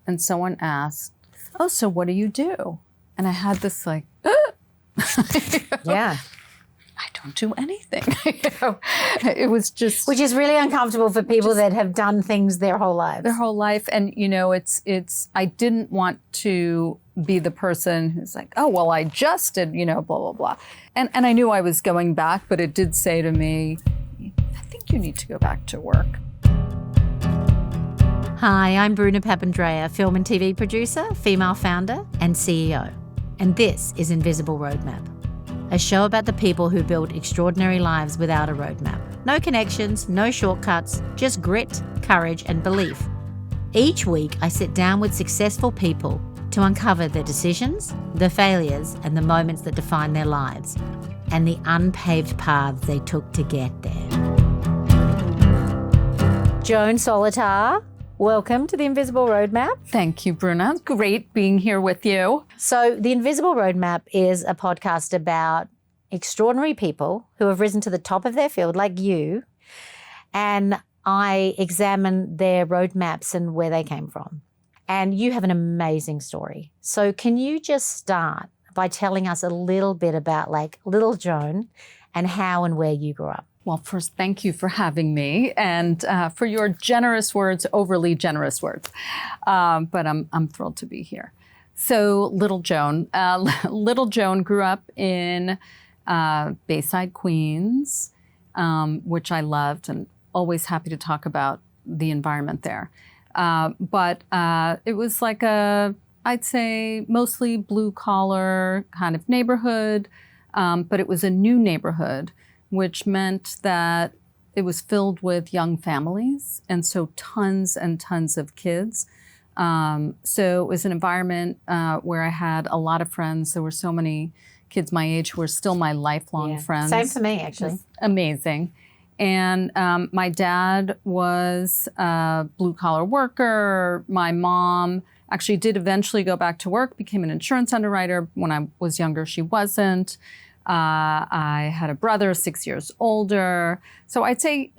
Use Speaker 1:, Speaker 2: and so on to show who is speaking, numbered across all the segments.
Speaker 1: and someone asked, "Oh, so what do you do?" And I had this like,
Speaker 2: Yeah.
Speaker 1: I don't do anything. It was just
Speaker 2: Which is really uncomfortable for people that have done things their whole lives.
Speaker 1: their whole life. And, it's, I didn't want to be the person who's like, oh, well, I just did, blah, blah, blah. And I knew I was going back, but it did say to me, I think you need to go back to work.
Speaker 2: Hi, I'm Bruna Papandrea, film and TV producer, female founder, and CEO. And this is Invisible Roadmap, a show about the people who build extraordinary lives without a roadmap. No connections, no shortcuts, just grit, courage, and belief. Each week, I sit down with successful people to uncover the decisions, the failures, and the moments that define their lives, and the unpaved paths they took to get there. Joan Solotar, welcome to the Invisible Roadmap.
Speaker 1: Thank you, Bruna. Great being here with you.
Speaker 2: So the Invisible Roadmap is a podcast about extraordinary people who have risen to the top of their field, like you, and I examine their roadmaps and where they came from. And you have an amazing story. So can you just start by telling us a little bit about like little Joan and how and where you grew up?
Speaker 1: Well, first, thank you for having me and for your generous words, overly generous words. But I'm thrilled to be here. So Little Joan grew up in Bayside, Queens, which I loved and always happy to talk about the environment there. But it was like I'd say mostly blue collar kind of neighborhood, but it was a new neighborhood, which meant that it was filled with young families, and so tons and tons of kids. So it was an environment where I had a lot of friends. There were so many kids my age who are still my lifelong friends.
Speaker 2: Same for me, actually.
Speaker 1: Amazing. And my dad was a blue-collar worker. My mom actually did eventually go back to work, became an insurance underwriter. When I was younger, she wasn't. I had a brother 6 years older. So I'd say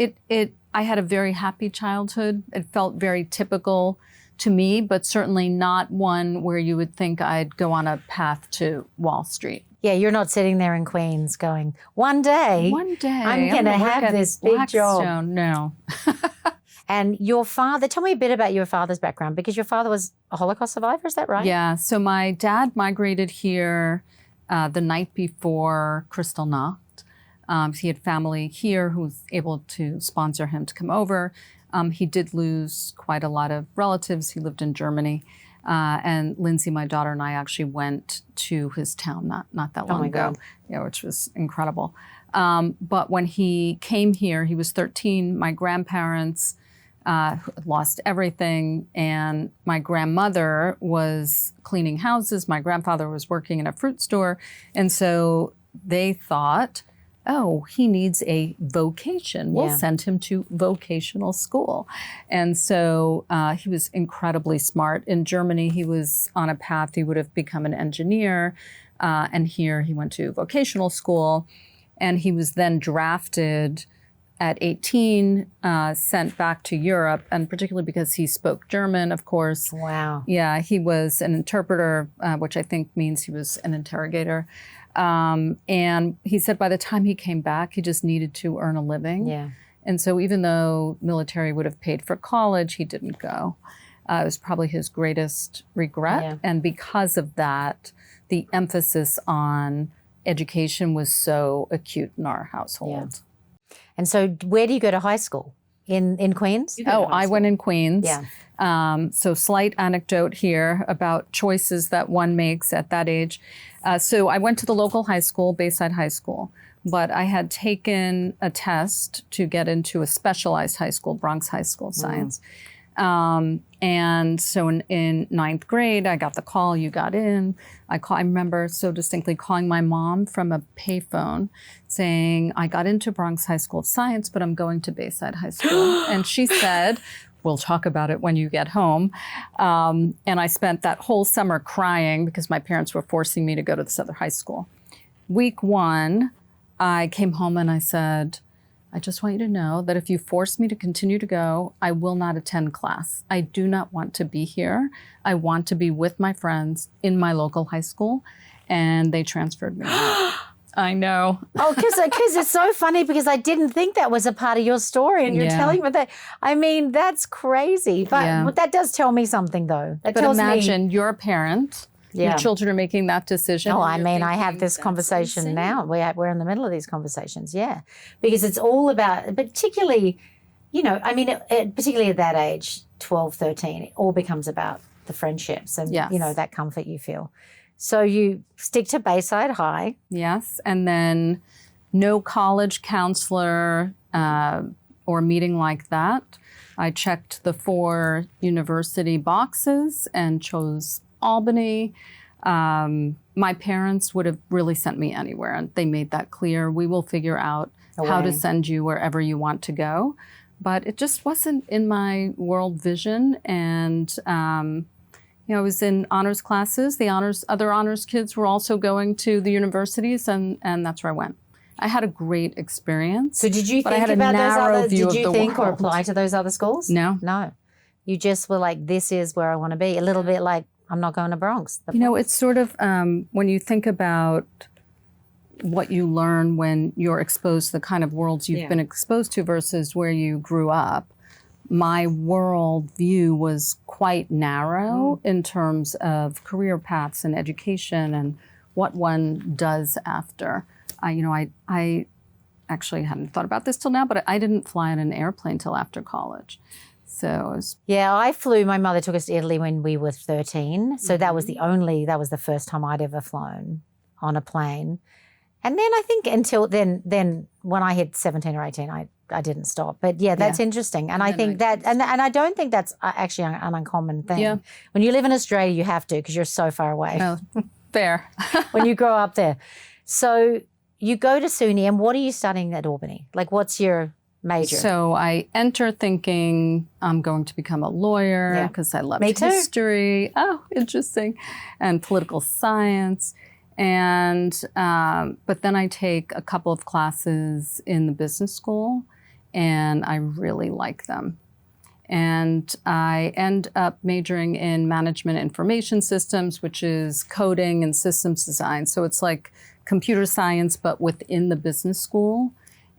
Speaker 1: I had a very happy childhood. It felt very typical to me, but certainly not one where you would think I'd go on a path to Wall Street.
Speaker 2: Yeah, you're not sitting there in Queens going, one day I'm going to have this big job.
Speaker 1: Blackstone. No.
Speaker 2: And your father, tell me a bit about your father's background, because your father was a Holocaust survivor, is that right?
Speaker 1: Yeah, so my dad migrated here the night before Kristallnacht. He had family here who was able to sponsor him to come over. He did lose quite a lot of relatives. He lived in Germany. And Lindsay, my daughter, and I actually went to his town not that long ago, which was incredible. But when he came here, he was 13. My grandparents lost everything, and my grandmother was cleaning houses. My grandfather was working in a fruit store. And so they thought, oh, he needs a vocation. We'll send him to vocational school. And so he was incredibly smart. In Germany, he was on a path. He would have become an engineer. And here he went to vocational school. And he was then drafted at 18, sent back to Europe, and particularly because he spoke German, of course.
Speaker 2: Wow.
Speaker 1: Yeah, he was an interpreter, which I think means he was an interrogator. And he said by the time he came back, he just needed to earn a living.
Speaker 2: Yeah.
Speaker 1: And so even though military would have paid for college, he didn't go. It was probably his greatest regret.
Speaker 2: Yeah.
Speaker 1: And because of that, the emphasis on education was so acute in our household.
Speaker 2: Yeah. And so where do you go to high school? In Queens?
Speaker 1: I went in Queens.
Speaker 2: Yeah.
Speaker 1: So slight anecdote here about choices that one makes at that age. So I went to the local high school, Bayside High School, but I had taken a test to get into a specialized high school, Bronx High School of Science. And so in ninth grade, I got the call, you got in. I remember so distinctly calling my mom from a payphone saying, I got into Bronx High School of Science, but I'm going to Bayside High School. And she said, we'll talk about it when you get home. And I spent that whole summer crying because my parents were forcing me to go to this other high school. Week one, I came home and I said, I just want you to know that if you force me to continue to go, I will not attend class. I do not want to be here. I want to be with my friends in my local high school. And they transferred me. I know.
Speaker 2: Oh, because it's so funny because I didn't think that was a part of your story, and you're telling me that. I mean, that's crazy. But that does tell me something, though. That
Speaker 1: but
Speaker 2: tells
Speaker 1: imagine
Speaker 2: me,
Speaker 1: you're a parent. Your children are making that decision.
Speaker 2: Oh, I mean, I have this conversation now. We're in the middle of these conversations, because it's all about, particularly, I mean, particularly at that age, 12, 13, it all becomes about the friendships and, that comfort you feel. So you stick to Bayside High.
Speaker 1: Yes, and then no college counselor or meeting like that. I checked the 4 university boxes and chose Albany. My parents would have really sent me anywhere, and they made that clear. We will figure out how to send you wherever you want to go. But it just wasn't in my world vision, and I was in honors classes. The other honors kids were also going to the universities, and that's where I went. I had a great experience.
Speaker 2: So did you think about those other? Did you think or apply to those other schools?
Speaker 1: No.
Speaker 2: You just were like, this is where I want to be. A little bit like, I'm not going to Bronx.
Speaker 1: It's sort of when you think about what you learn when you're exposed to the kind of worlds you've been exposed to versus where you grew up. My world view was quite narrow in terms of career paths and education and what one does after. I actually hadn't thought about this till now, but I didn't fly on an airplane till after college. So
Speaker 2: I flew. My mother took us to Italy when we were 13. So that was the first time I'd ever flown on a plane. And then I think until then when I hit 17 or 18, I didn't stop. But that's interesting. And I think that, and I don't think that's actually an uncommon thing. Yeah. When you live in Australia, you have to because you're so far away.
Speaker 1: Oh, fair.
Speaker 2: When you grow up there. So you go to SUNY, and what are you studying at Albany? Like, what's your major?
Speaker 1: So I enter thinking I'm going to become a lawyer because I love history. Oh, interesting. And political science. And but then I take a couple of classes in the business school, and I really like them. And I end up majoring in management information systems, which is coding and systems design. So it's like computer science, but within the business school.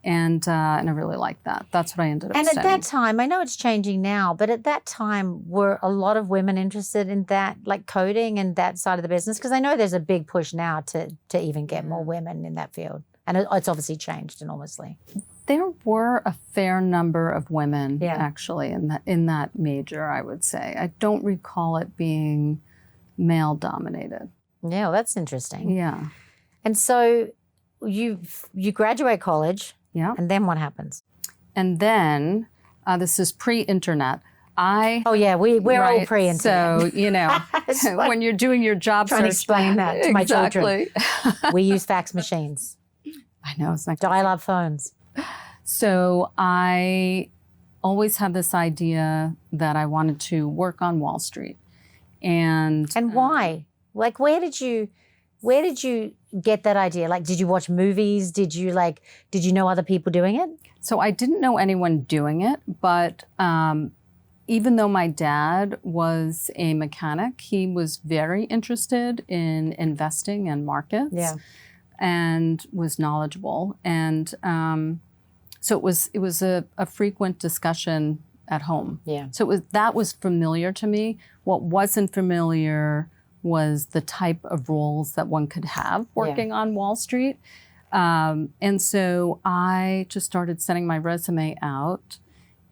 Speaker 1: And I really like that. That's what I ended up studying.
Speaker 2: And at that time, I know it's changing now, but at that time, were a lot of women interested in that, like coding and that side of the business? Because I know there's a big push now to even get more women in that field. And it's obviously changed enormously.
Speaker 1: There were a fair number of women, actually, in that major, I would say. I don't recall it being male-dominated.
Speaker 2: Yeah, well, that's interesting.
Speaker 1: Yeah.
Speaker 2: And so you graduate college.
Speaker 1: Yeah.
Speaker 2: And then what happens?
Speaker 1: And then, this is pre-internet.
Speaker 2: We're all pre-internet.
Speaker 1: So, when you're doing your job search.
Speaker 2: Trying to explain that to my children. We use fax machines.
Speaker 1: I know. It's like
Speaker 2: dial-up phones.
Speaker 1: So I always had this idea that I wanted to work on Wall Street. And
Speaker 2: why? Like, where did you get that idea? Like, did you watch movies? Did you know other people doing it?
Speaker 1: So I didn't know anyone doing it, but even though my dad was a mechanic, he was very interested in investing and markets and was knowledgeable. And so it was a frequent discussion at home.
Speaker 2: Yeah.
Speaker 1: So that was familiar to me. What wasn't familiar was the type of roles that one could have working on Wall Street. And so I just started sending my resume out,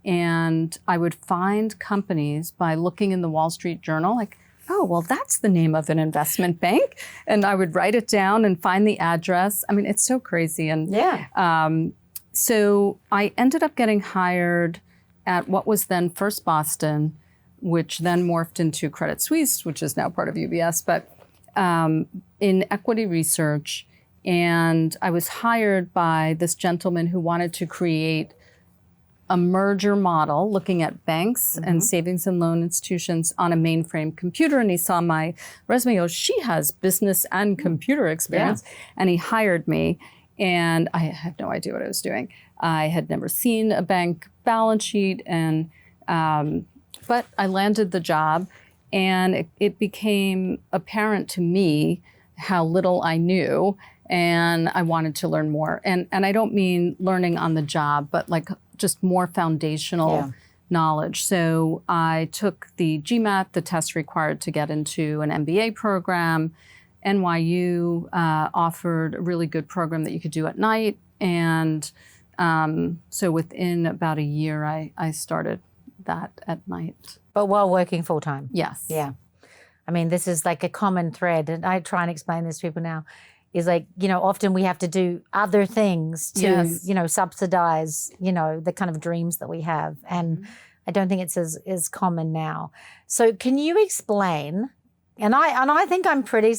Speaker 1: and I would find companies by looking in the Wall Street Journal, like, oh, well, that's the name of an investment bank. And I would write it down and find the address. I mean, it's so crazy. And so I ended up getting hired at what was then First Boston, which then morphed into Credit Suisse, which is now part of UBS, but in equity research. And I was hired by this gentleman who wanted to create a merger model looking at banks and savings and loan institutions on a mainframe computer. And he saw my resume, she has business and computer experience. And he hired me. And I had no idea what I was doing. I had never seen a bank balance sheet, and but I landed the job, and it became apparent to me how little I knew, and I wanted to learn more. And I don't mean learning on the job, but like just more foundational knowledge. So I took the GMAT, the test required to get into an MBA program. NYU offered a really good program that you could do at night. And so within about a year, I started that at night.
Speaker 2: But while working full time?
Speaker 1: Yes.
Speaker 2: Yeah. I mean, this is like a common thread, and I try and explain this to people now, is like, often we have to do other things to, subsidize, the kind of dreams that we have. And I don't think it's as common now. So can you explain, and I think I'm pretty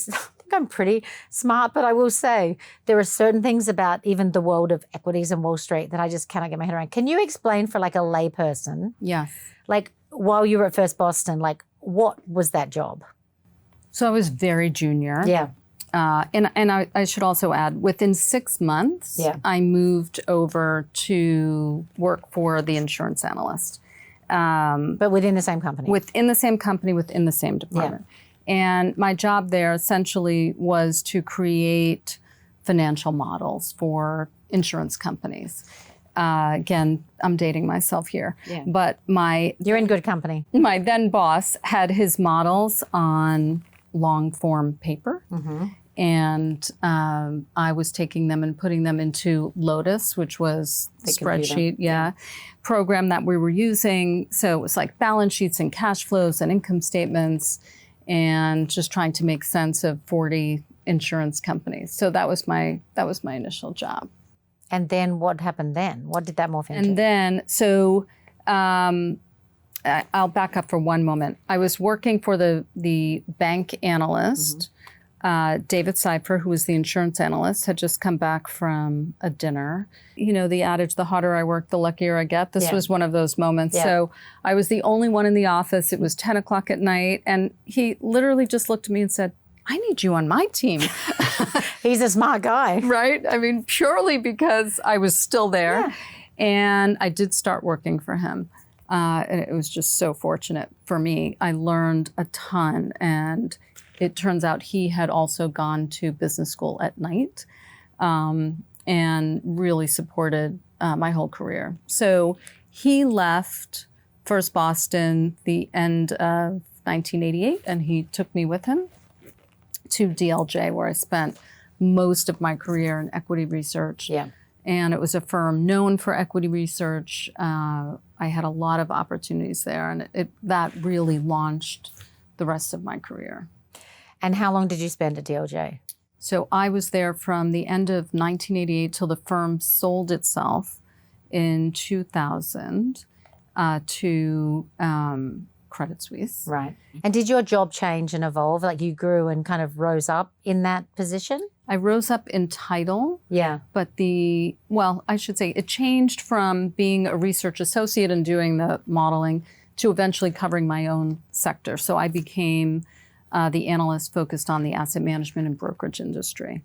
Speaker 2: smart, but I will say there are certain things about even the world of equities and Wall Street that I just cannot get my head around. Can you explain for like a layperson?
Speaker 1: Yes.
Speaker 2: Like while you were at First Boston, like what was that job?
Speaker 1: So I was very junior.
Speaker 2: Yeah.
Speaker 1: And I should also add, within 6 months, I moved over to work for the insurance analyst.
Speaker 2: But within the same company?
Speaker 1: Within the same company, within the same department. Yeah. And my job there essentially was to create financial models for insurance companies. Again, I'm dating myself here. Yeah. But
Speaker 2: you're in good company.
Speaker 1: My then boss had his models on long form paper. And I was taking them and putting them into Lotus, which was the spreadsheet program that we were using. So it was like balance sheets and cash flows and income statements, and just trying to make sense of 40 insurance companies. So that was my initial job.
Speaker 2: And then what happened then? What did that morph into?
Speaker 1: And then, so I'll back up for one moment. I was working for the bank analyst. David Cipher, who was the insurance analyst, had just come back from a dinner. The adage, the harder I work, the luckier I get. This was one of those moments. Yeah. So I was the only one in the office. It was 10 o'clock at night. And he literally just looked at me and said, I need you on my team.
Speaker 2: He's a smart guy.
Speaker 1: Right? I mean, purely because I was still there. Yeah. And I did start working for him. And it was just so fortunate for me. I learned a ton, and it turns out he had also gone to business school at night, and really supported my whole career. So he left First Boston the end of 1988, and he took me with him to DLJ, where I spent most of my career in equity research. Yeah. And it was a firm known for equity research. I had a lot of opportunities there, and that really launched the rest of my career.
Speaker 2: And how long did you spend at DLJ?
Speaker 1: So I was there from the end of 1988 till the firm sold itself in 2000 to Credit Suisse. Right.
Speaker 2: And did your job change and evolve? Like you grew and kind of rose up in that position?
Speaker 1: I rose up in title. Yeah. But I should say it changed from being a research associate and doing the modeling to eventually covering my own sector. So I became the analyst focused on the asset management and brokerage industry.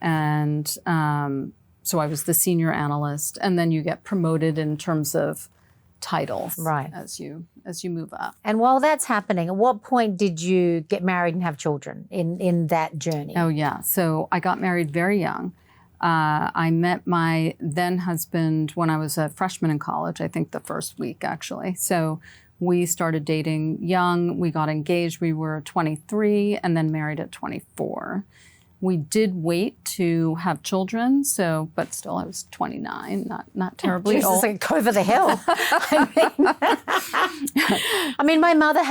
Speaker 1: And so I was the senior analyst, and then you get promoted in terms of titles as you move up.
Speaker 2: And while that's happening, at what point did you get married and have children in that journey?
Speaker 1: Oh, yeah. So I got married very young. I met my then husband when I was a freshman in college, I think the first week, actually. So we started dating young. We got engaged. We were 23 and then married at 24. We did wait to have children, but still I was 29, not terribly old.
Speaker 2: Like over the hill. I mean, my mother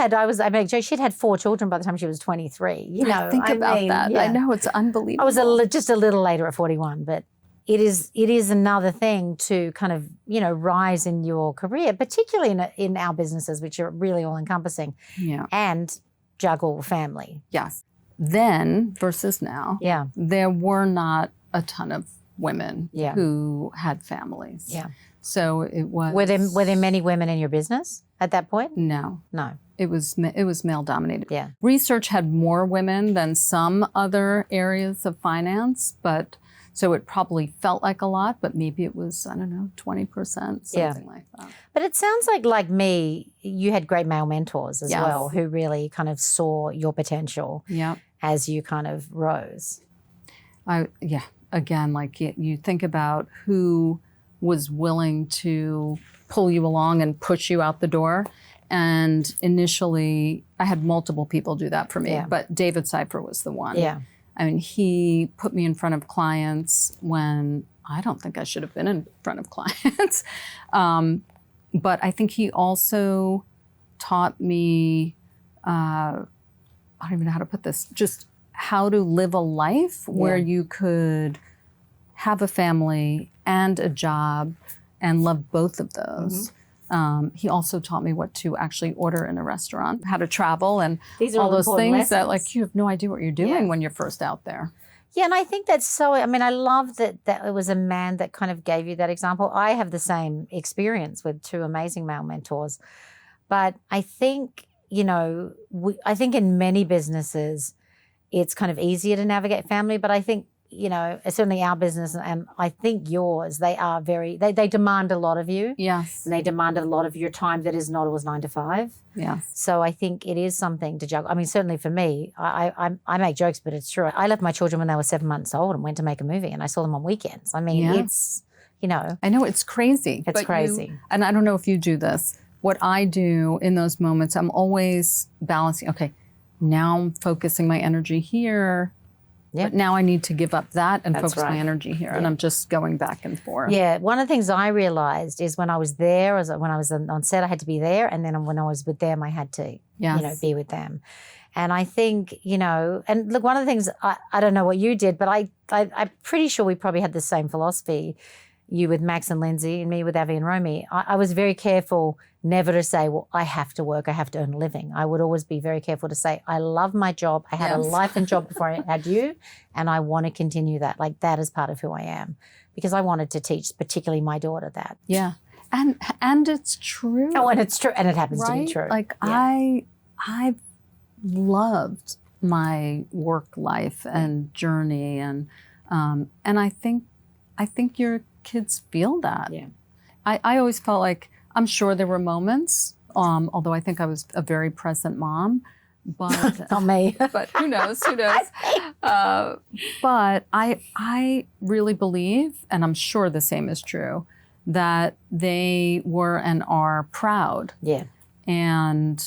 Speaker 2: she'd had 4 children by the time she was 23.
Speaker 1: Think about that. Yeah. I know, it's unbelievable.
Speaker 2: I was just a little later at 41, but it is another thing to kind of, rise in your career, particularly in our businesses, which are really all encompassing. Yeah. And juggle family.
Speaker 1: Yes. Then versus now, there were not a ton of women who had families. Yeah. So it was.
Speaker 2: Were there many women in your business at that point?
Speaker 1: No. It was male dominated. Yeah. Research had more women than some other areas of finance, but So it probably felt like a lot, but maybe it was, I don't know, 20%, something like that.
Speaker 2: But it sounds like me, you had great male mentors as well who really kind of saw your potential as you kind of rose. Again, like you think about who was willing to pull you along and push you out the door. And initially, I had multiple people do that for me, but David Seifer was the one. Yeah.
Speaker 1: I mean, he put me in front of clients when I don't think I should have been in front of clients. But I think he also taught me, I don't even know how to put this, just how to live a life where you could have a family and a job and love both of those. He also taught me what to actually order in a restaurant, how to travel, and
Speaker 2: these are
Speaker 1: all those things
Speaker 2: lessons
Speaker 1: that like you have no idea what you're doing when you're first out there.
Speaker 2: Yeah, and I think that's so, I mean, I love that it was a man that kind of gave you that example. I have the same experience with two amazing male mentors. But I think, I think in many businesses, it's kind of easier to navigate family. But I think, certainly our business and I think yours, they are they demand a lot of you.
Speaker 1: Yes.
Speaker 2: And they demand a lot of your time that is not always 9 to 5.
Speaker 1: Yes.
Speaker 2: So I think it is something to juggle. I mean, certainly for me, I make jokes, but it's true. I left my children when they were 7 months old and went to make a movie, and I saw them on weekends. I mean, it's,
Speaker 1: I know it's crazy.
Speaker 2: It's crazy.
Speaker 1: And I don't know if you do this. What I do in those moments, I'm always balancing, okay, now I'm focusing my energy here. Yeah. But now I need to give up that and focus my energy here. And I'm just going back and forth.
Speaker 2: Yeah. One of the things I realized is when I was there, when I was on set, I had to be there. And then when I was with them, I had to, be with them. And I think, and look, one of the things, I don't know what you did, but I'm pretty sure we probably had the same philosophy. You with Max and Lindsay and me with Avi and Romy. I was very careful never to say, well, I have to work, I have to earn a living. I would always be very careful to say, I love my job. I had a life and job before I had you, and I want to continue that. Like, that is part of who I am, because I wanted to teach particularly my daughter that.
Speaker 1: Yeah. And it's true.
Speaker 2: Oh, and it's true. And it happens to be true.
Speaker 1: Like I've loved my work life and journey, and I think your kids feel that. Yeah. I always felt like, I'm sure there were moments, although I think I was a very present mom, but
Speaker 2: not me.
Speaker 1: But who knows? But I really believe, and I'm sure the same is true, that they were and are proud. Yeah. And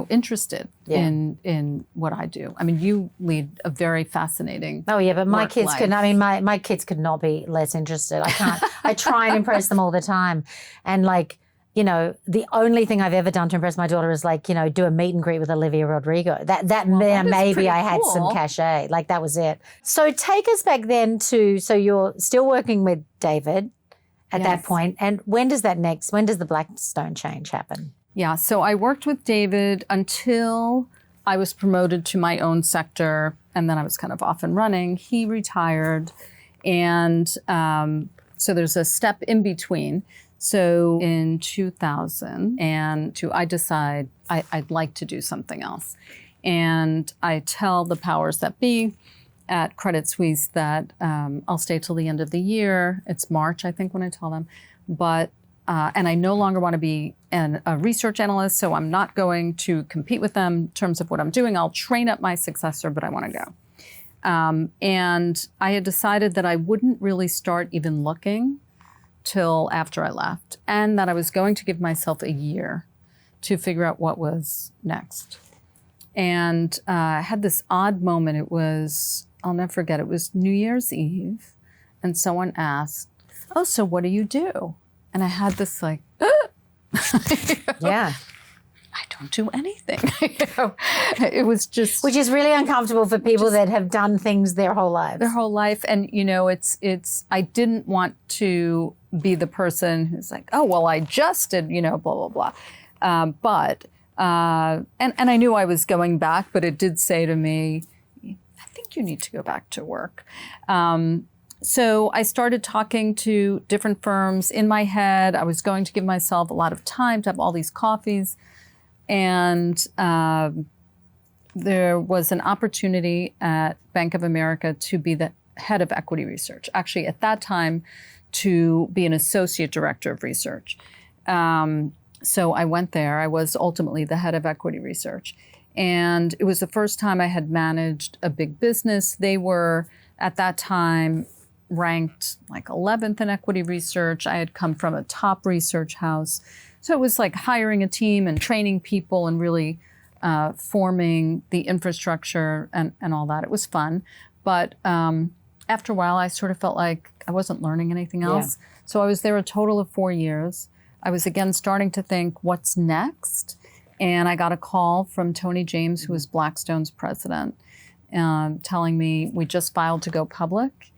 Speaker 1: interested in what I do. I mean, you lead a very fascinating
Speaker 2: but my kids could, my kids could not be less interested. I can't, I try and impress them all the time. And the only thing I've ever done to impress my daughter is do a meet and greet with Olivia Rodrigo. That maybe I had some cachet. Like, that was it. So take us back then so you're still working with David at that point. And when does the Blackstone change happen?
Speaker 1: Yeah, so I worked with David until I was promoted to my own sector, and then I was kind of off and running. He retired, and so there's a step in between. So in 2002, I decide I'd like to do something else. And I tell the powers that be at Credit Suisse that I'll stay till the end of the year. It's March, I think, when I tell them. But and I no longer want to be a research analyst, so I'm not going to compete with them in terms of what I'm doing. I'll train up my successor, but I want to go. And I had decided that I wouldn't really start even looking till after I left, and that I was going to give myself a year to figure out what was next. And I had this odd moment. It was, I'll never forget, it was New Year's Eve, and someone asked, oh, so what do you do? And I had this
Speaker 2: yeah.
Speaker 1: I don't do anything. It was just,
Speaker 2: which is really uncomfortable for people that have done things their whole lives.
Speaker 1: Their whole life, and it's. I didn't want to be the person who's like, oh well, I just did, blah blah blah. But and I knew I was going back, but it did say to me, I think you need to go back to work. So I started talking to different firms. In my head, I was going to give myself a lot of time to have all these coffees. And there was an opportunity at Bank of America to be the head of equity research. Actually, at that time, to be an associate director of research. So I went there. I was ultimately the head of equity research. And it was the first time I had managed a big business. They were, at that time, ranked like 11th in equity research. I had come from a top research house. So it was like hiring a team and training people and really forming the infrastructure and all that. It was fun. But after a while, I sort of felt like I wasn't learning anything else. Yeah. So I was there a total of 4 years. I was again starting to think, what's next? And I got a call from Tony James, who was Blackstone's president, telling me we just filed to go public,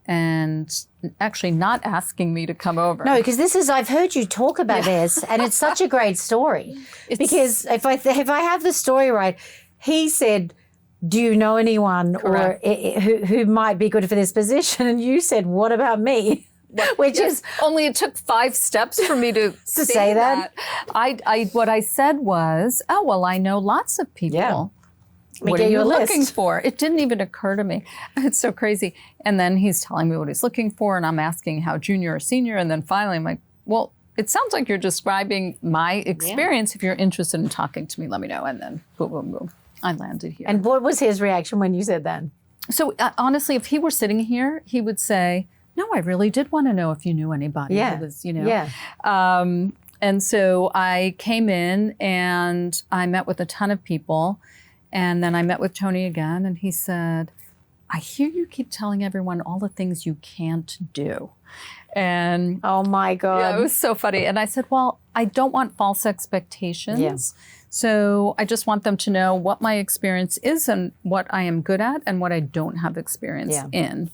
Speaker 1: and actually not asking me to come over.
Speaker 2: No, because this is, I've heard you talk about this, and it's such a great story. Because if I have the story right, he said, do you know anyone or who might be good for this position? And you said, what about me? Which is
Speaker 1: only it took 5 steps for me to say that. What I said was, oh, well, I know lots of people.
Speaker 2: Yeah.
Speaker 1: What are you looking for? It didn't even occur to me. It's so crazy. And then he's telling me what he's looking for, and I'm asking how junior or senior. And then finally I'm like, well, it sounds like you're describing my experience. Yeah. If you're interested in talking to me, let me know. And then boom, boom, boom, I landed here.
Speaker 2: And what was his reaction when you said that?
Speaker 1: So honestly, if he were sitting here, he would say, no, I really did want to know if you knew anybody who was, and so I came in and I met with a ton of people. And then I met with Tony again, and he said, I hear you keep telling everyone all the things you can't do. And
Speaker 2: oh my God.
Speaker 1: Yeah, it was so funny. And I said, well, I don't want false expectations. Yeah. So I just want them to know what my experience is and what I am good at and what I don't have experience in.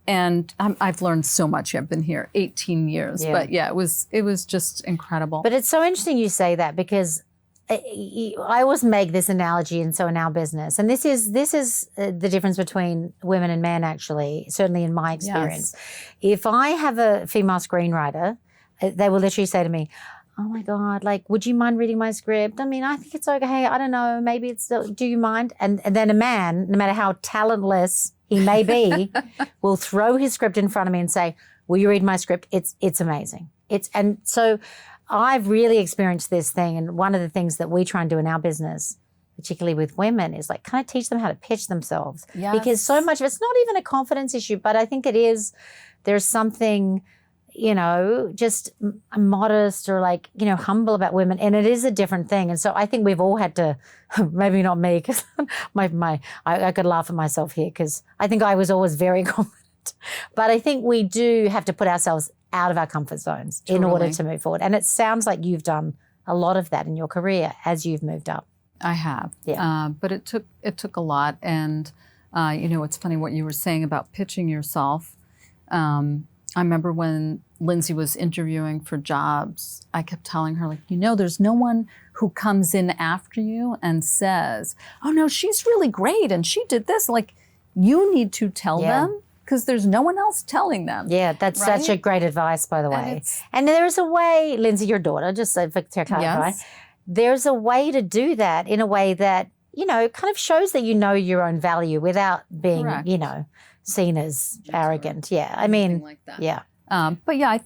Speaker 1: And I've learned so much. I've been here 18 years. Yeah. But yeah, it was just incredible.
Speaker 2: But it's so interesting you say that, because I always make this analogy, and so in our business, and this is the difference between women and men, actually, certainly in my experience. Yes. If I have a female screenwriter, they will literally say to me, oh my God, like, would you mind reading my script? I mean, I think it's okay. I don't know, maybe it's, do you mind? And then a man, no matter how talentless he may be, will throw his script in front of me and say, will you read my script? It's amazing. And so I've really experienced this thing, and one of the things that we try and do in our business, particularly with women, is like kind of teach them how to pitch themselves. Yes. Because so much of it's not even a confidence issue, but I think it is. There's something, just modest or like, humble about women, and it is a different thing. And so I think we've all had to, maybe not me, because I could laugh at myself here, because I think I was always very confident, but I think we do have to put ourselves out of our comfort zones in order to move forward. And it sounds like you've done a lot of that in your career as you've moved up.
Speaker 1: I have, but it took a lot. And it's funny what you were saying about pitching yourself. I remember when Lindsay was interviewing for jobs, I kept telling her, like, there's no one who comes in after you and says, oh no, she's really great and she did this. Like, you need to tell them, because there's no one else telling them. Yeah, that's such a great advice, by the way. And there's a way, Lindsay, your daughter, just so to clarify, there's a way to do that in a way that, kind of shows that you know your own value without being, seen as arrogant. Yeah, I mean, like that. Yeah. But yeah, I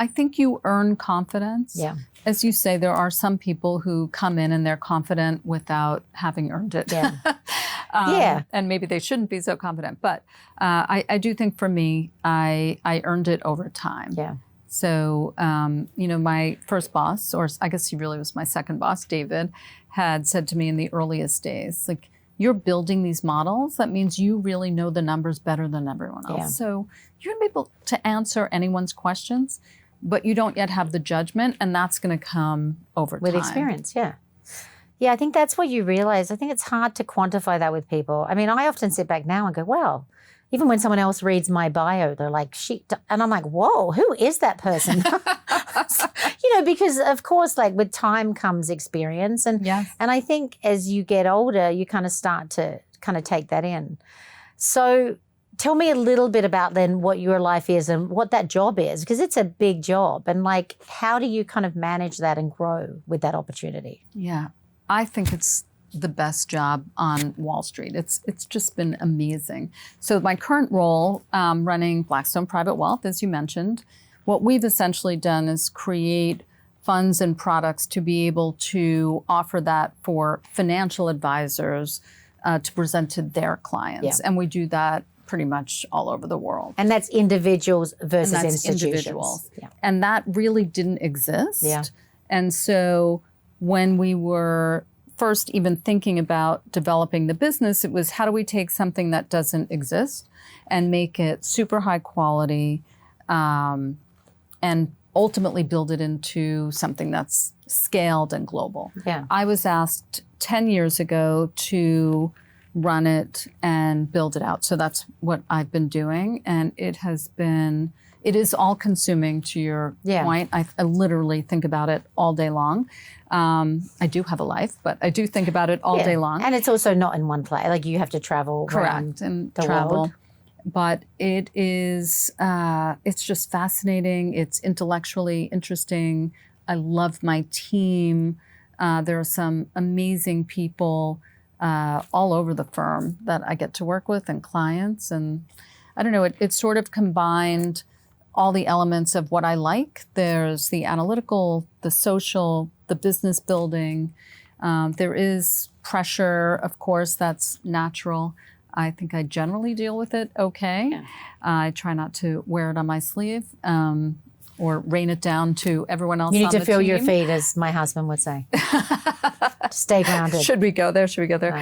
Speaker 1: think you earn confidence. Yeah. As you say, there are some people who come in and they're confident without having earned it. Yeah. And maybe they shouldn't be so confident. But I do think for me, I earned it over time. Yeah. So, my first boss, or I guess he really was my second boss, David, had said to me in the earliest days, like, you're building these models. That means you really know the numbers better than everyone else. Yeah. So you're going to be able to answer anyone's questions, but you don't yet have the judgment, and that's going to come over time.
Speaker 2: With experience, yeah. Yeah, I think that's what you realize. I think it's hard to quantify that with people. I mean, I often sit back now and go, well, even when someone else reads my bio, they're like, and I'm like, whoa, who is that person? Because of course, like with time comes experience. And I think as you get older, you kind of start to kind of take that in. So tell me a little bit about then what your life is and what that job is, because it's a big job. And like, how do you kind of manage that and grow with that opportunity?
Speaker 1: Yeah, I think it's the best job on Wall Street. It's just been amazing. So my current role, running Blackstone Private Wealth, as you mentioned, what we've essentially done is create funds and products to be able to offer that for financial advisors to present to their clients. And we do that pretty much all over the world.
Speaker 2: And that's individuals versus
Speaker 1: And that's
Speaker 2: institutions.
Speaker 1: individuals. And that really didn't exist.
Speaker 2: Yeah.
Speaker 1: And so when we were first even thinking about developing the business, it was how do we take something that doesn't exist and make it super high quality and ultimately build it into something that's scaled and global.
Speaker 2: Yeah.
Speaker 1: I was asked 10 years ago to run it and build it out. So that's what I've been doing. And it is all consuming, to your point. I literally think about it all day long. I do have a life, but I do think about it all day long.
Speaker 2: And it's also not in one place. Like you have to travel around
Speaker 1: and
Speaker 2: the
Speaker 1: travel.
Speaker 2: world.
Speaker 1: But it is, it's just fascinating. It's intellectually interesting. I love my team. There are some amazing people all over the firm that I get to work with and clients. And I don't know, it sort of combined all the elements of what I like. There's the analytical, the social, the business building. There is pressure, of course, that's natural. I think I generally deal with it okay.
Speaker 2: Yeah.
Speaker 1: I try not to wear it on my sleeve or rain it down to everyone else.
Speaker 2: You need
Speaker 1: on
Speaker 2: to
Speaker 1: the
Speaker 2: feel your
Speaker 1: team.
Speaker 2: feet, as my husband would say. Stay grounded.
Speaker 1: Should we go there? Should we go there?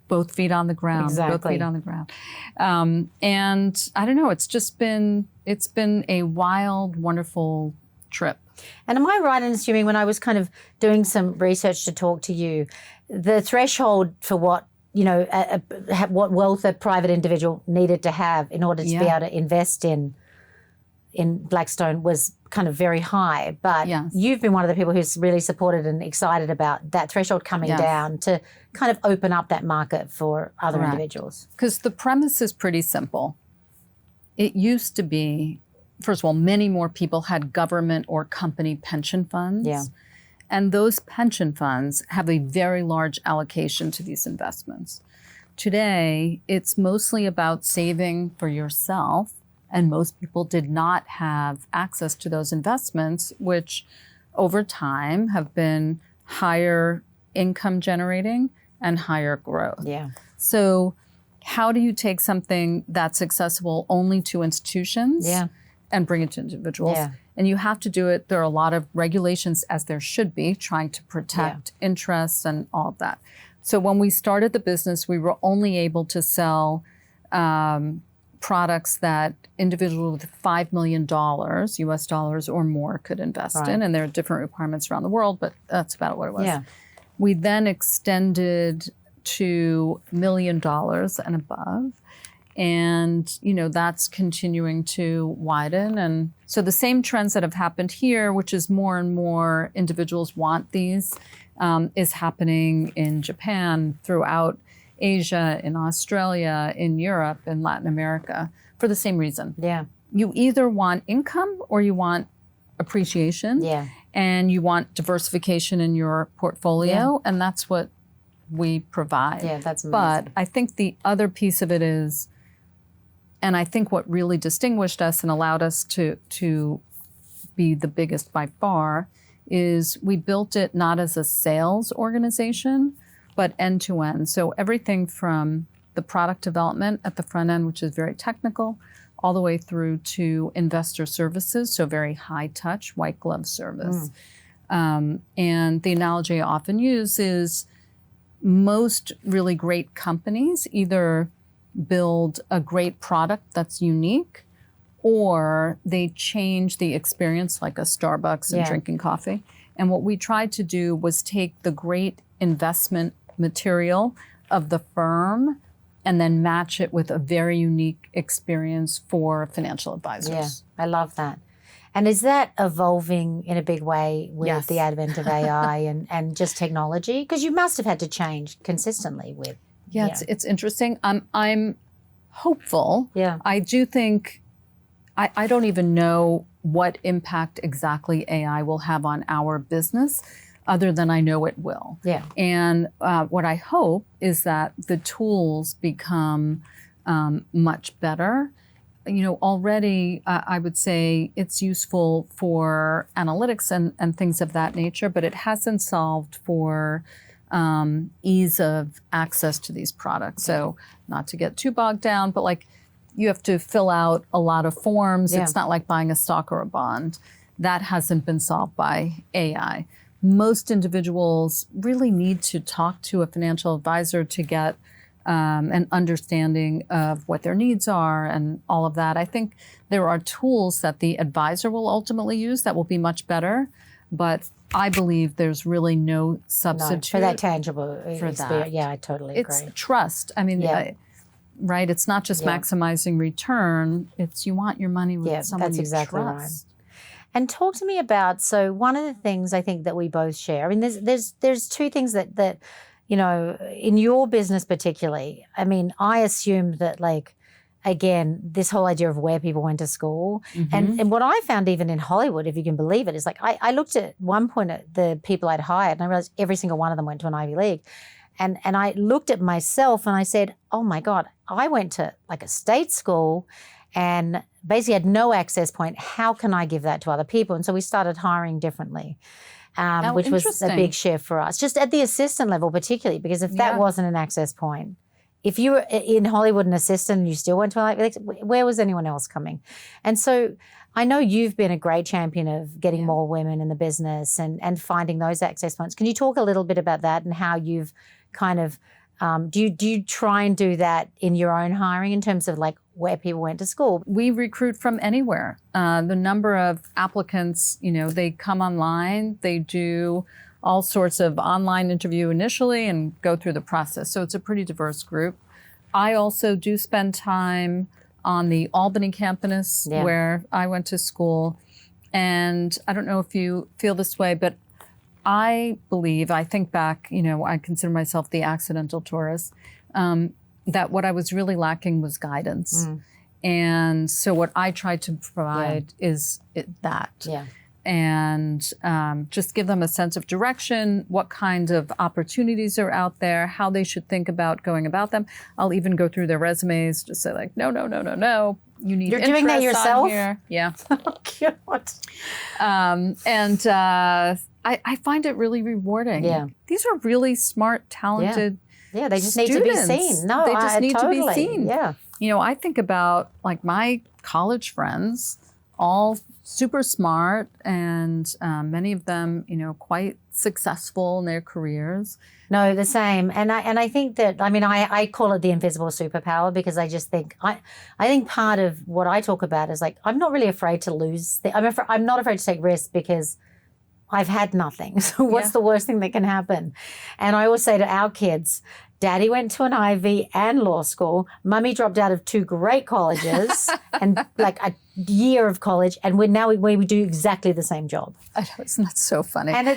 Speaker 1: Both feet on the ground.
Speaker 2: Exactly.
Speaker 1: Both feet on the ground. And I don't know. It's been a wild, wonderful trip.
Speaker 2: And am I right in assuming, when I was kind of doing some research to talk to you, the threshold for what, what wealth a private individual needed to have in order to be able to invest in Blackstone was kind of very high. But you've been one of the people who's really supported and excited about that threshold coming down to kind of open up that market for other individuals.
Speaker 1: Because the premise is pretty simple. It used to be, first of all, many more people had government or company pension funds.
Speaker 2: Yeah.
Speaker 1: And those pension funds have a very large allocation to these investments. Today, it's mostly about saving for yourself, and most people did not have access to those investments, which over time have been higher income generating and higher growth.
Speaker 2: Yeah.
Speaker 1: So how do you take something that's accessible only to institutions and bring it to individuals?
Speaker 2: Yeah.
Speaker 1: And you have to do it. There are a lot of regulations, as there should be, trying to protect interests and all of that. So when we started the business, we were only able to sell products that individuals with $5 million, US dollars or more, could invest in. And there are different requirements around the world, but that's about what it was.
Speaker 2: Yeah.
Speaker 1: We then extended to $1 million and above. And, that's continuing to widen. And so the same trends that have happened here, which is more and more individuals want these, is happening in Japan, throughout Asia, in Australia, in Europe, in Latin America, for the same reason.
Speaker 2: Yeah.
Speaker 1: You either want income or you want appreciation.
Speaker 2: Yeah.
Speaker 1: And you want diversification in your portfolio. And that's what we provide.
Speaker 2: Yeah, that's amazing.
Speaker 1: But I think the other piece of it is, and I think what really distinguished us and allowed us to be the biggest by far, is we built it not as a sales organization, but end to end. So everything from the product development at the front end, which is very technical, all the way through to investor services, so very high touch, white glove service. And the analogy I often use is most really great companies either build a great product that's unique, or they change the experience, like a Starbucks and drinking coffee. And what we tried to do was take the great investment material of the firm and then match it with a very unique experience for financial advisors.
Speaker 2: Yeah, I love that. And is that evolving in a big way with the advent of AI and just technology? Because you must have had to change consistently with.
Speaker 1: Yeah, it's interesting. I'm hopeful.
Speaker 2: Yeah.
Speaker 1: I do think, I don't even know what impact exactly AI will have on our business. other than I know it will.
Speaker 2: Yeah.
Speaker 1: And what I hope is that the tools become much better. Already I would say it's useful for analytics and things of that nature, but it hasn't solved for ease of access to these products. So not to get too bogged down, but like you have to fill out a lot of forms.
Speaker 2: Yeah.
Speaker 1: It's not like buying a stock or a bond. That hasn't been solved by AI. Most individuals really need to talk to a financial advisor to get an understanding of what their needs are and all of that. I think there are tools that the advisor will ultimately use that will be much better, but I believe there's really no substitute
Speaker 2: for that tangible
Speaker 1: for
Speaker 2: experience.
Speaker 1: that.
Speaker 2: Yeah, I totally agree.
Speaker 1: It's trust. I mean, right? It's not just maximizing return. It's you want your money with someone
Speaker 2: that's
Speaker 1: you
Speaker 2: exactly
Speaker 1: trust.
Speaker 2: right. And talk to me about, so one of the things I think that we both share, I mean, there's two things that in your business particularly, I mean, I assumed that again, this whole idea of where people went to school.
Speaker 1: Mm-hmm.
Speaker 2: And what I found even in Hollywood, if you can believe it, is I looked at one point at the people I'd hired and I realized every single one of them went to an Ivy League. And I looked at myself and I said, oh my God, I went to a state school and basically had no access point. How can I give that to other people? And so we started hiring differently. Which was a big shift for us, just at the assistant level particularly, because if that wasn't an access point, if you were in Hollywood an assistant and you still went to where was anyone else coming? And so I know you've been a great champion of getting more women in the business and finding those access points. Can you talk a little bit about that and how you've kind of, do you try and do that in your own hiring in terms of where people went to school?
Speaker 1: We recruit from anywhere. The number of applicants, they come online, they do all sorts of online interview initially and go through the process. So it's a pretty diverse group. I also do spend time on the Albany campus where I went to school. And I don't know if you feel this way, but I think back, I consider myself the accidental tourist, that what I was really lacking was guidance. And so what I tried to provide is that.
Speaker 2: Yeah.
Speaker 1: And just give them a sense of direction, what kind of opportunities are out there, how they should think about going about them. I'll even go through their resumes, just say no. You need
Speaker 2: You're doing that yourself?
Speaker 1: Here. Yeah.
Speaker 2: Oh, God.
Speaker 1: I find it really rewarding.
Speaker 2: Yeah.
Speaker 1: These are really smart, talented
Speaker 2: Yeah, they just
Speaker 1: students.
Speaker 2: need to be seen. No,
Speaker 1: they just need to be seen.
Speaker 2: Yeah.
Speaker 1: I think about my college friends, all super smart and many of them, quite successful in their careers.
Speaker 2: No, the same. And I think that, I call it the invisible superpower because I just think, I think part of what I talk about is I'm not really afraid to lose. I'm not afraid to take risks because I've had nothing. So what's the worst thing that can happen? And I always say to our kids, Daddy went to an Ivy and law school. Mummy dropped out of 2 great colleges and a year of college. And we do exactly the same job.
Speaker 1: I know, isn't that so funny?
Speaker 2: And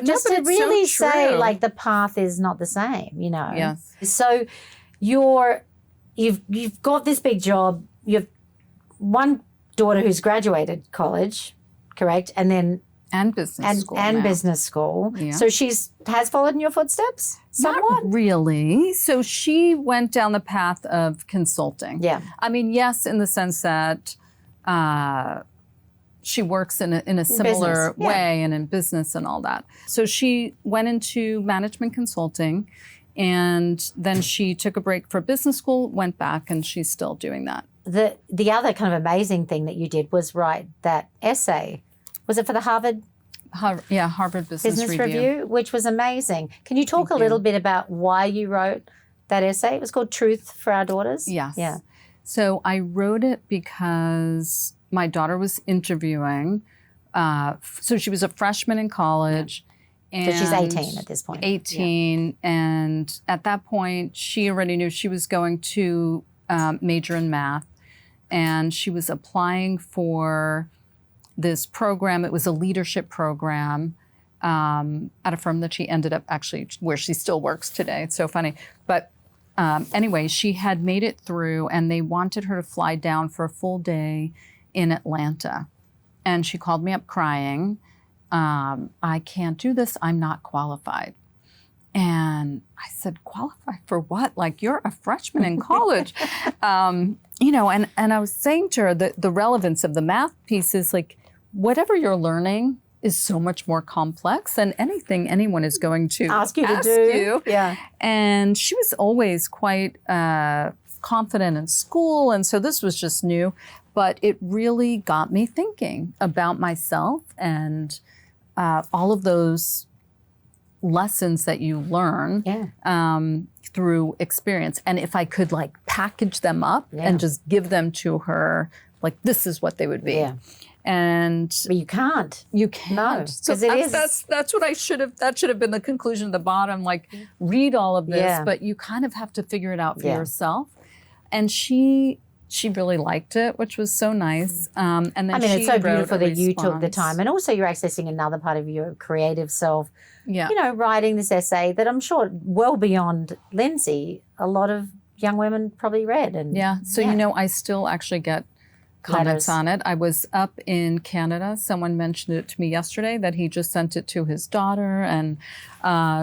Speaker 2: just to really
Speaker 1: so
Speaker 2: say the path is not the same,
Speaker 1: Yes.
Speaker 2: So you've got this big job. You have one daughter who's graduated college, correct? And then
Speaker 1: and business school
Speaker 2: and
Speaker 1: now.
Speaker 2: Business school.
Speaker 1: Yeah.
Speaker 2: So has followed in your footsteps somewhat?
Speaker 1: Not really. So she went down the path of consulting.
Speaker 2: Yeah.
Speaker 1: Yes, in the sense that she works in a similar way and in business and all that. So she went into management consulting and then she took a break for business school, went back, and she's still doing that.
Speaker 2: The other kind of amazing thing that you did was write that essay. Was it for the Harvard
Speaker 1: Business Review,
Speaker 2: which was amazing. Can you talk a little bit about why you wrote that essay? It was called Truth for Our Daughters.
Speaker 1: Yes.
Speaker 2: Yeah.
Speaker 1: So I wrote it because my daughter was interviewing. So she was a freshman in college.
Speaker 2: So she's 18 at this point.
Speaker 1: 18. And at that point, she already knew she was going to major in math. And she was applying for this program. It was a leadership program at a firm that she ended up actually where she still works today. It's so funny. But anyway, she had made it through and they wanted her to fly down for a full day in Atlanta. And she called me up crying I can't do this. I'm not qualified. And I said, qualified for what? Like, you're a freshman in college. You know, and I was saying to her that the relevance of the math piece is like, whatever you're learning is so much more complex than anything anyone is going to
Speaker 2: ask you to do. Yeah.
Speaker 1: And she was always quite confident in school. And so this was just new. But it really got me thinking about myself and all of those lessons that you learn through experience. And if I could like package them up and just give them to her, like this is what they would be.
Speaker 2: Yeah.
Speaker 1: And
Speaker 2: but you can't.
Speaker 1: You can't.
Speaker 2: No,
Speaker 1: so that's what I should have. That should have been the conclusion at the bottom. Like, read all of this, but you kind of have to figure it out for yourself. And she really liked it, which was so nice. And then
Speaker 2: it's so beautiful that you took the time, and also you're accessing another part of your creative self.
Speaker 1: Yeah.
Speaker 2: You know, writing this essay that I'm sure well beyond Lindsay, a lot of young women probably read. And
Speaker 1: so you know, I still actually get comments on it. I was up in Canada. Someone mentioned it to me yesterday that he just sent it to his daughter. And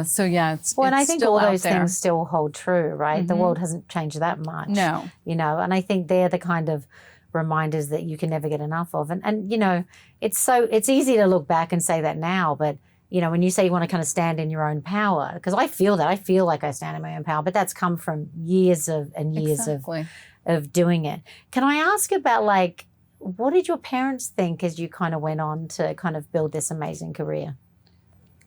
Speaker 1: so, it's
Speaker 2: and I
Speaker 1: it's
Speaker 2: think
Speaker 1: still
Speaker 2: all
Speaker 1: out
Speaker 2: those
Speaker 1: there.
Speaker 2: things still hold true, right?
Speaker 1: Mm-hmm.
Speaker 2: The world hasn't changed that much.
Speaker 1: No.
Speaker 2: You know, and I think they're the kind of reminders that you can never get enough of. And you know, it's easy to look back and say that now, but you know, when you say you want to kind of stand in your own power, because I feel like I stand in my own power, but that's come from years of doing it. Can I ask about like, what did your parents think as you kind of went on to kind of build this amazing career?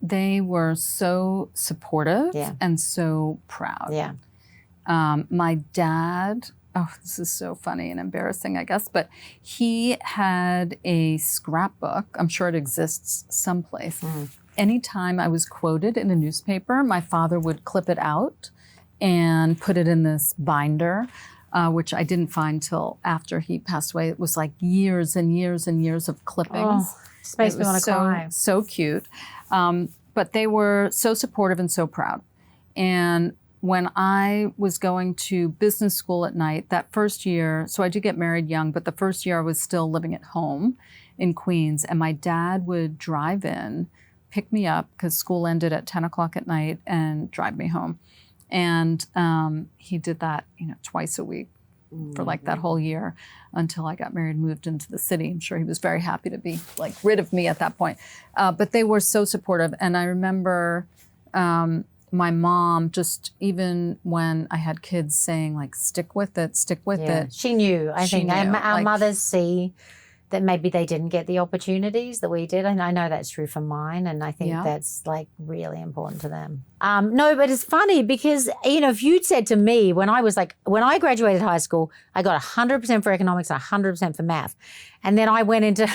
Speaker 1: They were so supportive and so proud.
Speaker 2: Yeah.
Speaker 1: My dad, this is so funny and embarrassing, I guess, but he had a scrapbook. I'm sure it exists someplace. Anytime I was quoted in a newspaper, my father would clip it out and put it in this binder, which I didn't find till after he passed away. It was like years and years and years of clippings.
Speaker 2: Oh, this makes me want to cry.
Speaker 1: So cute. But they were so supportive and so proud. And when I was going to business school at night, that first year, so I did get married young, but the first year I was still living at home in Queens, and my dad would drive in, pick me up, because school ended at 10 o'clock at night, and drive me home. And he did that, twice a week for like that whole year until I got married and moved into the city. I'm sure he was very happy to be like rid of me at that point. But they were so supportive. And I remember my mom, just even when I had kids, saying like, stick with it.
Speaker 2: She knew. I think our mothers see that maybe they didn't get the opportunities that we did. And I know that's true for mine. And I think that's like really important to them. No, but it's funny because, if you'd said to me when I graduated high school, I got 100% for economics and 100% for math. And then I went into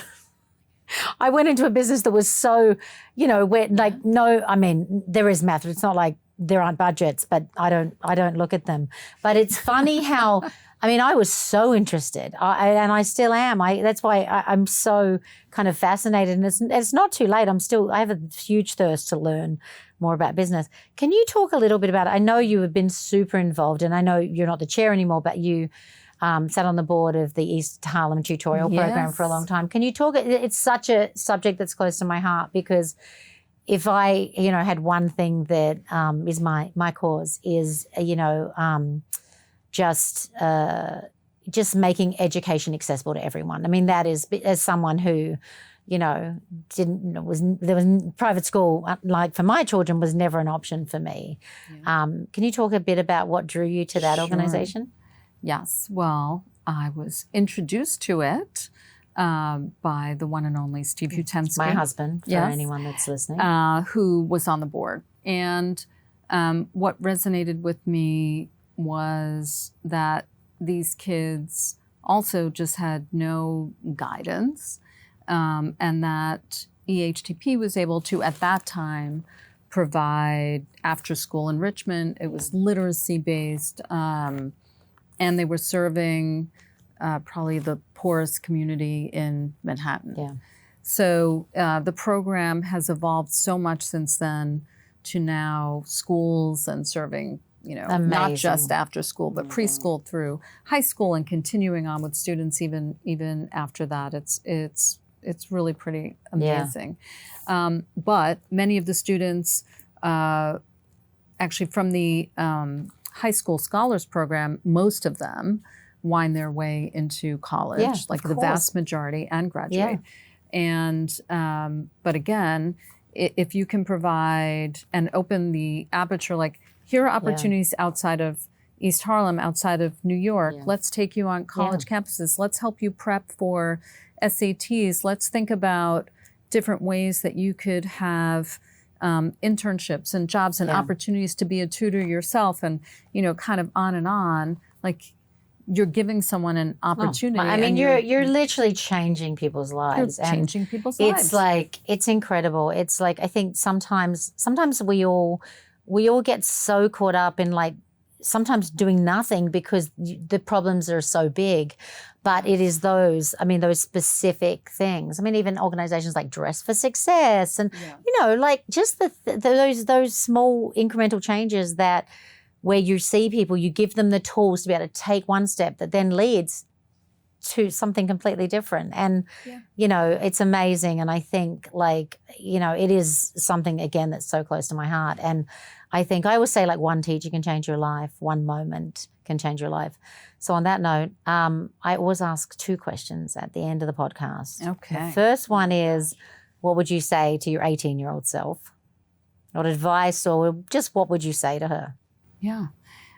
Speaker 2: a business that was so, where like, no, I mean, there is math. It's not like there aren't budgets, but I don't look at them. But it's funny how, I was so interested, and I still am. That's why I'm so kind of fascinated. And it's not too late. I have a huge thirst to learn more about business. Can you talk a little bit about it? I know you have been super involved, and I know you're not the chair anymore, but you sat on the board of the East Harlem tutorial program for a long time. Can you talk? It's such a subject that's close to my heart, because if I, had one thing that is my cause is, just making education accessible to everyone. That is, as someone who, private school, like for my children, was never an option for me. Yeah. Can you talk a bit about what drew you to that organization?
Speaker 1: Yes. Well, I was introduced to it by the one and only Steve Utensky.
Speaker 2: My husband, for anyone that's listening.
Speaker 1: Who was on the board. And what resonated with me was that these kids also just had no guidance, and that EHTP was able to, at that time, provide after-school enrichment. It was literacy-based, and they were serving probably the poorest community in Manhattan.
Speaker 2: Yeah.
Speaker 1: So the program has evolved so much since then to now schools and serving, not just after school, but preschool through high school and continuing on with students even after that. It's it's really pretty amazing. But many of the students, actually from the high school scholars program, most of them wind their way into college, like the vast majority, and graduate. And but again, if you can provide and open the aperture, like here are opportunities outside of East Harlem, outside of New York. Let's take you on college campuses. Let's help you prep for SATs. Let's think about different ways that you could have internships and jobs and opportunities to be a tutor yourself, and kind of on and on. Like you're giving someone an opportunity.
Speaker 2: I mean, you're literally changing people's lives.
Speaker 1: You're changing people's lives.
Speaker 2: It's like, it's incredible. It's like, I think sometimes we all get so caught up in like sometimes doing nothing because the problems are so big. But it is those specific things. I mean, even organizations like Dress for Success and, like just those small incremental changes that where you see people, you give them the tools to be able to take one step that then leads to something completely different. And, it's amazing. And I think it is something, again, that's so close to my heart. And I think I always say like one teacher can change your life, one moment can change your life. So on that note, I always ask 2 questions at the end of the podcast.
Speaker 1: Okay.
Speaker 2: The first one is, what would you say to your 18-year-old self? Not advice, or just what would you say to her?
Speaker 1: Yeah.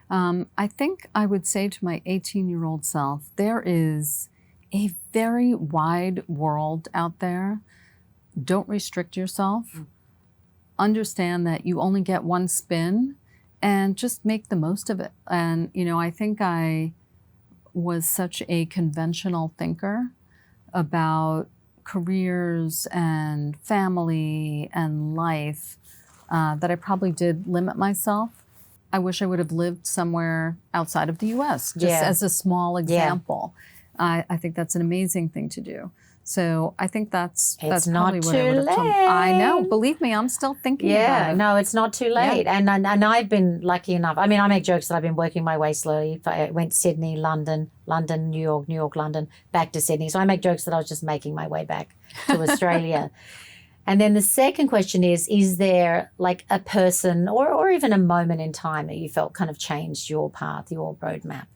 Speaker 1: I think I would say to my 18-year-old self, there is a very wide world out there. Don't restrict yourself. Understand that you only get one spin and just make the most of it. And, I think I was such a conventional thinker about careers and family and life that I probably did limit myself. I wish I would have lived somewhere outside of the U.S., just as a small example. I think that's an amazing thing to do. So I think that's probably what I would have told. I know. Believe me, I'm still thinking about it.
Speaker 2: No, it's not too late. Yeah. And I've been lucky enough. I mean, I make jokes that I've been working my way slowly. I went Sydney, London, New York, London, back to Sydney. So I make jokes that I was just making my way back to Australia. And then the second question is there like a person or even a moment in time that you felt kind of changed your path, your roadmap?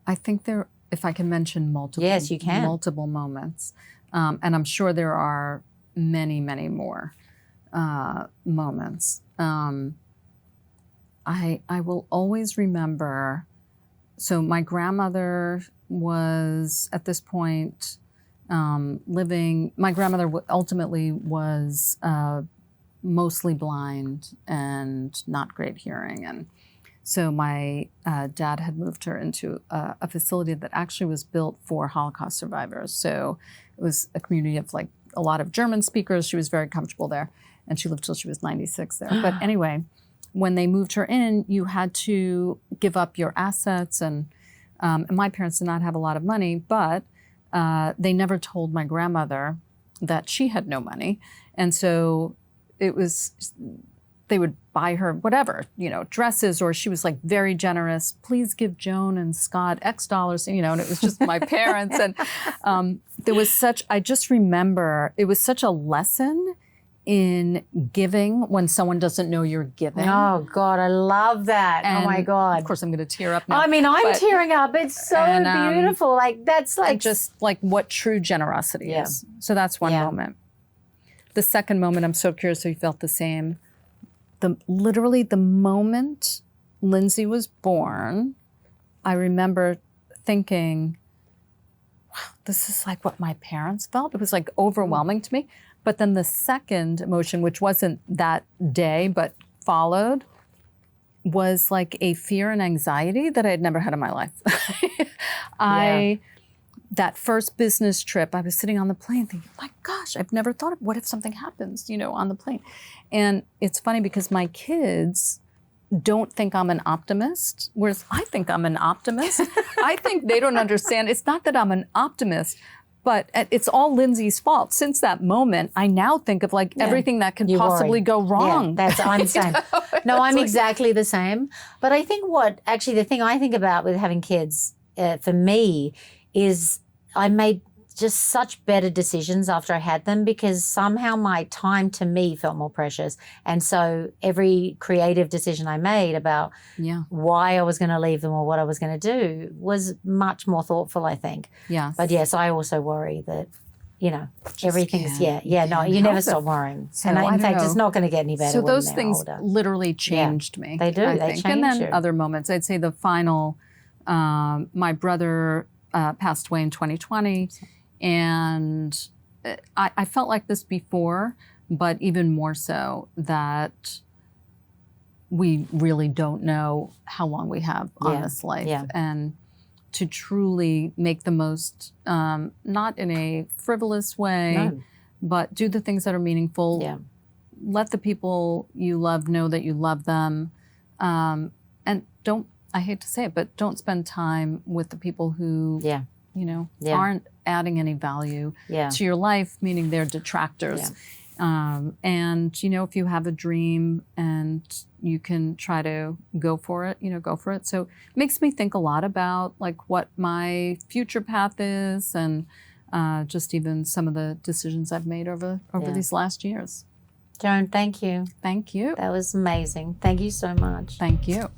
Speaker 1: I think if I can mention multiple.
Speaker 2: Yes, you can.
Speaker 1: Multiple moments. And I'm sure there are many, many more moments. I will always remember, so my grandmother was at this point living, my grandmother ultimately was mostly blind and not great hearing. And so my dad had moved her into a facility that actually was built for Holocaust survivors. So it was a community of like a lot of German speakers. She was very comfortable there, and she lived till she was 96 there. But anyway, when they moved her in, you had to give up your assets. And my parents did not have a lot of money, but they never told my grandmother that she had no money. And so it was, they would buy her whatever, dresses, or she was like very generous. Please give Joan and Scott X dollars, and it was just my parents. And there was I just remember it was such a lesson in giving when someone doesn't know you're giving.
Speaker 2: Oh God, I love that.
Speaker 1: And
Speaker 2: oh my God.
Speaker 1: Of course I'm going to tear up now.
Speaker 2: I mean, I'm tearing up. It's so beautiful. Like that's like
Speaker 1: just like what true generosity is. So that's one moment. The second moment, I'm so curious if you felt the same. Literally the moment Lindsay was born, I remember thinking, wow, this is like what my parents felt. It was like overwhelming to me. But then the second emotion, which wasn't that day, but followed, was like a fear and anxiety that I had never had in my life. That first business trip, I was sitting on the plane thinking, my gosh, I've never thought of what if something happens, on the plane. And it's funny because my kids don't think I'm an optimist, whereas I think I'm an optimist. I think they don't understand. It's not that I'm an optimist, but it's all Lindsay's fault. Since that moment, I now think of like everything that could possibly go wrong.
Speaker 2: Yeah, I'm the same. No, I'm exactly the same. But I think the thing I think about with having kids for me is I made just such better decisions after I had them, because somehow my time to me felt more precious. And so every creative decision I made about why I was going to leave them or what I was going to do was much more thoughtful, I think.
Speaker 1: Yes.
Speaker 2: But yes, I also worry that, you know, everything's, you never stop worrying.
Speaker 1: So,
Speaker 2: and in fact, it's not going to get any better
Speaker 1: so
Speaker 2: when
Speaker 1: those
Speaker 2: they're
Speaker 1: things
Speaker 2: older.
Speaker 1: literally changed me.
Speaker 2: They do.
Speaker 1: I
Speaker 2: They
Speaker 1: think.
Speaker 2: change
Speaker 1: And then
Speaker 2: you.
Speaker 1: other moments. I'd say the final, my brother passed away in 2020. And I felt like this before, but even more so that we really don't know how long we have on this life.
Speaker 2: Yeah.
Speaker 1: And to truly make the most, not in a frivolous way, but do the things that are meaningful.
Speaker 2: Yeah.
Speaker 1: Let the people you love know that you love them. And don't, I hate to say it, but don't spend time with the people who, aren't adding any value to your life, meaning they're detractors. And, if you have a dream and you can try to go for it, go for it. So it makes me think a lot about like what my future path is, and just even some of the decisions I've made over these last years.
Speaker 2: Joan, thank you.
Speaker 1: Thank you.
Speaker 2: That was amazing. Thank you so much.
Speaker 1: Thank you.